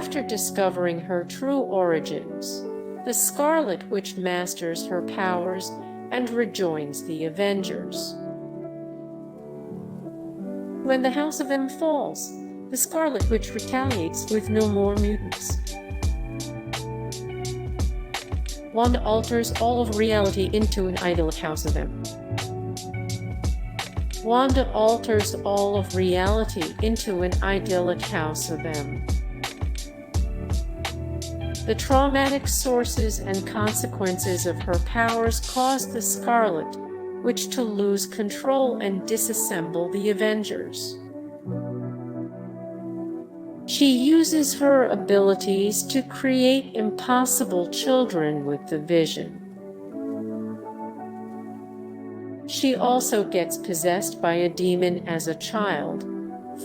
After discovering her true origins, the Scarlet Witch masters her powers and rejoins the Avengers. When the House of M falls, the Scarlet Witch retaliates with no more mutants. Wanda alters all of reality into an idyllic House of M. Wanda alters all of reality into an idyllic House of M. The traumatic sources and consequences of her powers caused the Scarlet Witch to lose control and disassemble the Avengers. She uses her abilities to create impossible children with the Vision. She also gets possessed by a demon as a child,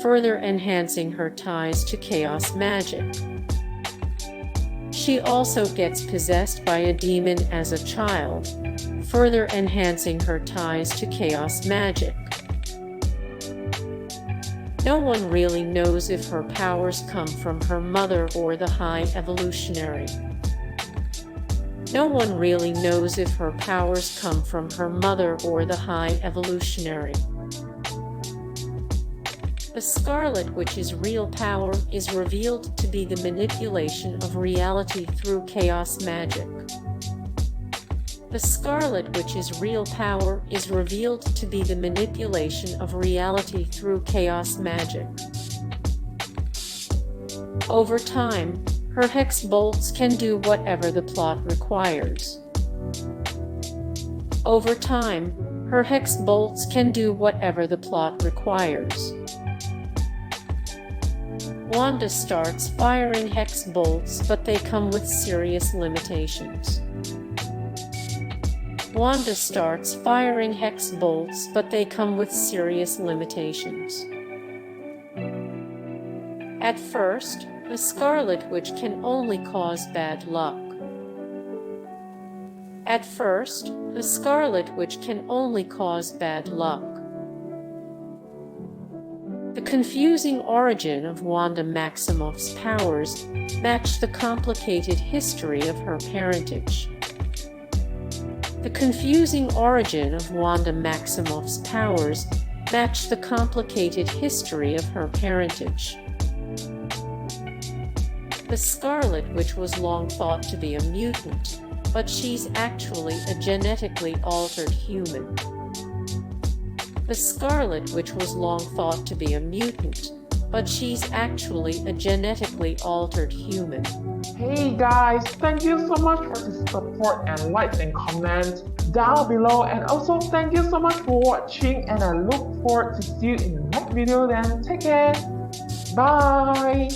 further enhancing her ties to chaos magic. She also gets possessed by a demon as a child, further enhancing her ties to chaos magic. No one really knows if her powers come from her mother or the High Evolutionary. No one really knows if her powers come from her mother or the High Evolutionary. The Scarlet Witch's real power is revealed to be the manipulation of reality through chaos magic. The Scarlet Witch's real power is revealed to be the manipulation of reality through chaos magic. Over time, her hex bolts can do whatever the plot requires. Over time, her hex bolts can do whatever the plot requires. Wanda starts firing hex bolts, but they come with serious limitations. Wanda starts firing hex bolts, but they come with serious limitations. At first, the Scarlet Witch can only cause bad luck. At first, the Scarlet Witch can only cause bad luck. The confusing origin of Wanda Maximoffs' powers match the complicated history of her parentage. The confusing origin of Wanda Maximoffs' powers match the complicated history of her parentage. The Scarlet Witch was long thought to be a mutant, but she's actually a genetically altered human. The Scarlet Witch was long thought to be a mutant, but she's actually a genetically altered human. Hey guys, thank you so much for the support and likes and comments down below, and also thank you so much for watching, and I look forward to see you in the next video. Then take care, bye.